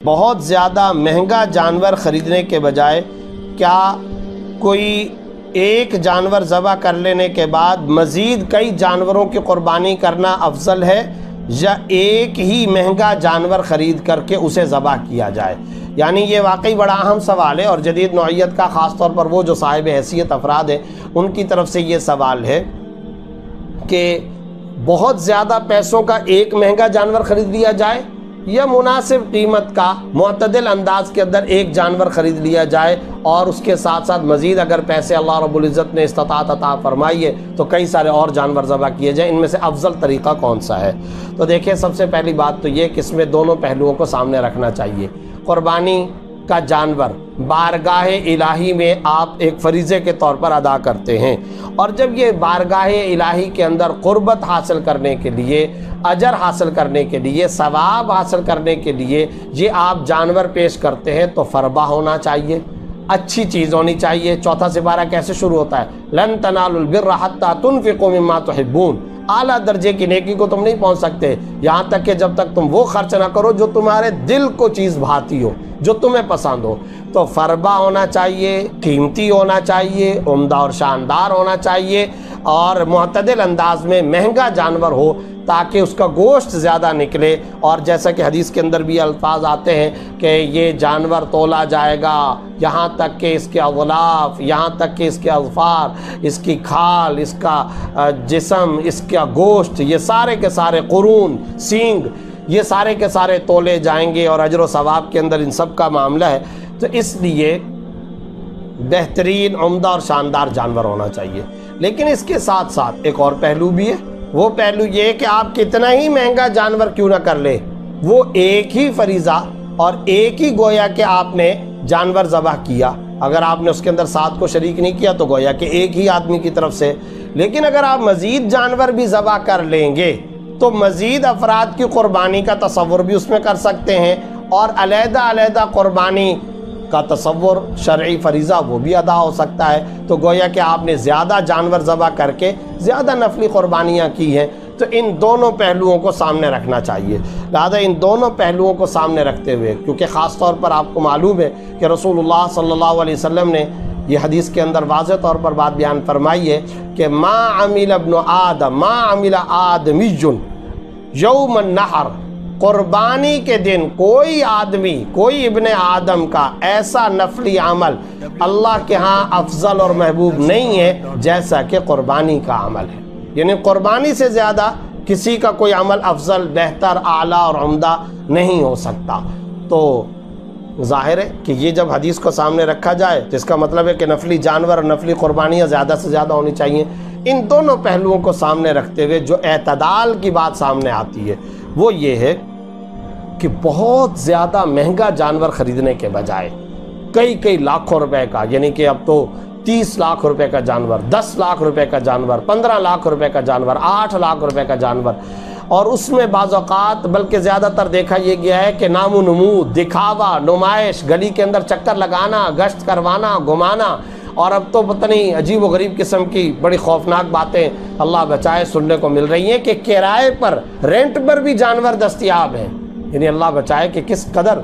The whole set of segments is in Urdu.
بہت زیادہ مہنگا جانور خریدنے کے بجائے کیا کوئی ایک جانور ذبح کر لینے کے بعد مزید کئی جانوروں کی قربانی کرنا افضل ہے یا ایک ہی مہنگا جانور خرید کر کے اسے ذبح کیا جائے؟ یعنی یہ واقعی بڑا اہم سوال ہے، اور جدید نوعیت کا خاص طور پر وہ جو صاحب حیثیت افراد ہیں ان کی طرف سے یہ سوال ہے کہ بہت زیادہ پیسوں کا ایک مہنگا جانور خرید لیا جائے یا مناسب قیمت کا معتدل انداز کے اندر ایک جانور خرید لیا جائے، اور اس کے ساتھ ساتھ مزید اگر پیسے اللہ رب العزت نے استطاعت عطا فرمائی ہے تو کئی سارے اور جانور ذبح کیے جائیں۔ ان میں سے افضل طریقہ کون سا ہے؟ تو دیکھیں، سب سے پہلی بات تو یہ کہ اس میں دونوں پہلوؤں کو سامنے رکھنا چاہیے۔ قربانی کا جانور بارگاہ الہی میں آپ ایک فریضے کے طور پر ادا کرتے ہیں، اور جب یہ بارگاہ الہی کے اندر قربت حاصل کرنے کے لیے، اجر حاصل کرنے کے لیے، ثواب حاصل کرنے کے لیے یہ آپ جانور پیش کرتے ہیں تو فربہ ہونا چاہیے، اچھی چیز ہونی چاہیے۔ چوتھا سپارہ کیسے شروع ہوتا ہے؟ لن تنالوا البر حتی تنفقوا مما تحبون۔ اعلیٰ درجے کی نیکی کو تم نہیں پہنچ سکتے یہاں تک کہ جب تک تم وہ خرچ نہ کرو جو تمہارے دل کو چیز بھاتی ہو، جو تمہیں پسند ہو۔ تو فربہ ہونا چاہیے، قیمتی ہونا چاہیے، عمدہ اور شاندار ہونا چاہیے، اور معتدل انداز میں مہنگا جانور ہو تاکہ اس کا گوشت زیادہ نکلے۔ اور جیسا کہ حدیث کے اندر بھی الفاظ آتے ہیں کہ یہ جانور تولا جائے گا یہاں تک کہ اس کے اغلاف، یہاں تک کہ اس کے اظفار، اس کی کھال، اس کا جسم، اس کا گوشت، یہ سارے کے سارے قرون، سینگ، یہ سارے کے سارے تولے جائیں گے، اور اجر و ثواب کے اندر ان سب کا معاملہ ہے۔ تو اس لیے بہترین، عمدہ اور شاندار جانور ہونا چاہیے۔ لیکن اس کے ساتھ ساتھ ایک اور پہلو بھی ہے، وہ پہلو یہ کہ آپ کتنا ہی مہنگا جانور کیوں نہ کر لیں، وہ ایک ہی فریضہ اور ایک ہی گویا کہ آپ نے جانور ذبح کیا، اگر آپ نے اس کے اندر 7 کو شریک نہیں کیا تو گویا کہ ایک ہی آدمی کی طرف سے۔ لیکن اگر آپ مزید جانور بھی ذبح کر لیں گے تو مزید افراد کی قربانی کا تصور بھی اس میں کر سکتے ہیں، اور علیحدہ علیحدہ قربانی کا تصور، شرعی فریضہ، وہ بھی ادا ہو سکتا ہے۔ تو گویا کہ آپ نے زیادہ جانور ذبح کر کے زیادہ نفلی قربانیاں کی ہیں۔ تو ان دونوں پہلوؤں کو سامنے رکھنا چاہیے۔ لہذا ان دونوں پہلوؤں کو سامنے رکھتے ہوئے، کیونکہ خاص طور پر آپ کو معلوم ہے کہ رسول اللہ صلی اللہ علیہ وسلم نے یہ حدیث کے اندر واضح طور پر بات بیان فرمائی ہے کہ ما عمل ابن آدم، ما عمل آدمی یوم النحر، قربانی کے دن کوئی آدمی، کوئی ابن آدم کا ایسا نفلی عمل اللہ کے ہاں افضل اور محبوب نہیں ہے جیسا کہ قربانی کا عمل ہے۔ یعنی قربانی سے زیادہ کسی کا کوئی عمل افضل، بہتر، اعلیٰ اور عمدہ نہیں ہو سکتا۔ تو ظاہر ہے کہ یہ جب حدیث کو سامنے رکھا جائے تو اس کا مطلب ہے کہ نفلی جانور اور نفلی قربانیاں زیادہ سے زیادہ ہونی چاہیے۔ ان دونوں پہلوؤں کو سامنے رکھتے ہوئے جو اعتدال کی بات سامنے آتی ہے وہ یہ ہے کہ بہت زیادہ مہنگا جانور خریدنے کے بجائے کئی لاکھوں روپے کا، یعنی کہ اب تو 30 لاکھ روپے کا جانور، 10 لاکھ روپے کا جانور، 15 لاکھ روپے کا جانور، 8 لاکھ روپے کا جانور، اور اس میں بعض اوقات بلکہ زیادہ تر دیکھا یہ گیا ہے کہ نام و نمود، دکھاوا، نمائش، گلی کے اندر چکر لگانا، گشت کروانا، گھمانا، اور اب تو پتہ نہیں عجیب و غریب قسم کی بڑی خوفناک باتیں اللہ بچائے سننے کو مل رہی ہیں کہ کرائے پر، رینٹ پر بھی جانور دستیاب ہیں۔ یعنی اللہ بچائے کہ کس قدر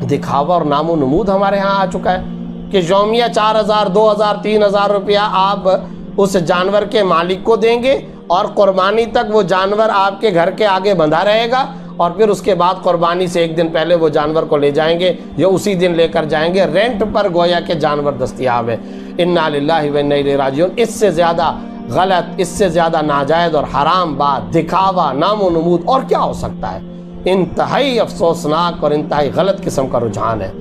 دکھاوا اور نام و نمود ہمارے ہاں آ چکا ہے کہ یومیہ 4000، 2000، 3000 روپیہ آپ اس جانور کے مالک کو دیں گے، اور قربانی تک وہ جانور آپ کے گھر کے آگے بندھا رہے گا، اور پھر اس کے بعد قربانی سے ایک دن پہلے وہ جانور کو لے جائیں گے یا اسی دن لے کر جائیں گے۔ رینٹ پر گویا کہ جانور دستیاب ہے۔ انا للہ و انا الیہ راجعون۔ اس سے زیادہ غلط، اس سے زیادہ ناجائز اور حرام بات، دکھاوا، نام و نمود اور کیا ہو سکتا ہے؟ انتہائی افسوسناک اور انتہائی غلط قسم کا رجحان ہے۔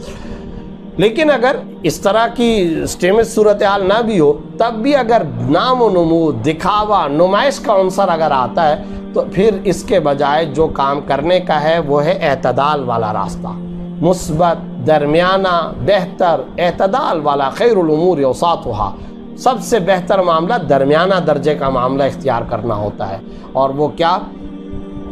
لیکن اگر اس طرح کی اسٹیمج صورتحال نہ بھی ہو، تب بھی اگر نام و نمود، دکھاوا، نمائش کا عنصر اگر آتا ہے تو پھر اس کے بجائے جو کام کرنے کا ہے وہ ہے اعتدال والا راستہ، مثبت، درمیانہ، بہتر، اعتدال والا۔ خیر الامور اوساطها، سب سے بہتر معاملہ درمیانہ درجے کا معاملہ اختیار کرنا ہوتا ہے۔ اور وہ کیا؟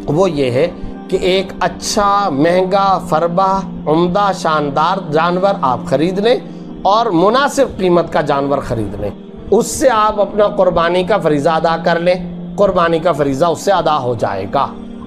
وہ یہ ہے کہ ایک اچھا، مہنگا، فربہ، عمدہ، شاندار جانور آپ خرید لیں، اور مناسب قیمت کا جانور خرید لیں، اس سے آپ اپنا قربانی کا فریضہ ادا کر لیں، قربانی کا فریضہ اس سے ادا ہو جائے گا۔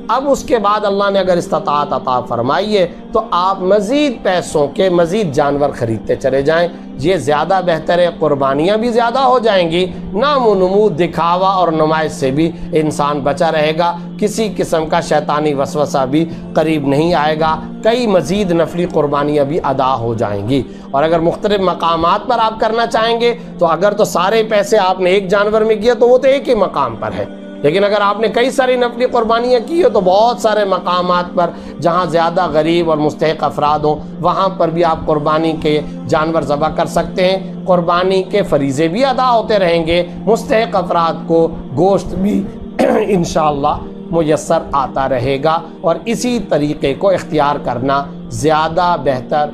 اب اس کے بعد اللہ نے اگر استطاعت عطا فرمائی ہے تو آپ مزید پیسوں کے مزید جانور خریدتے چلے جائیں، یہ زیادہ بہتر ہے، قربانیاں بھی زیادہ ہو جائیں گی، نام و نمود دکھاوا اور نمائش سے بھی انسان بچا رہے گا، کسی قسم کا شیطانی وسوسہ بھی قریب نہیں آئے گا، کئی مزید نفلی قربانیاں بھی ادا ہو جائیں گی۔ اور اگر مختلف مقامات پر آپ کرنا چاہیں گے تو اگر تو سارے پیسے آپ نے ایک جانور میں کیا تو وہ تو ایک ہی مقام پر ہے، لیکن اگر آپ نے کئی ساری نفلی قربانیاں کی ہو تو بہت سارے مقامات پر جہاں زیادہ غریب اور مستحق افراد ہوں وہاں پر بھی آپ قربانی کے جانور ذبح کر سکتے ہیں، قربانی کے فریضے بھی ادا ہوتے رہیں گے، مستحق افراد کو گوشت بھی انشاءاللہ میسر آتا رہے گا، اور اسی طریقے کو اختیار کرنا زیادہ بہتر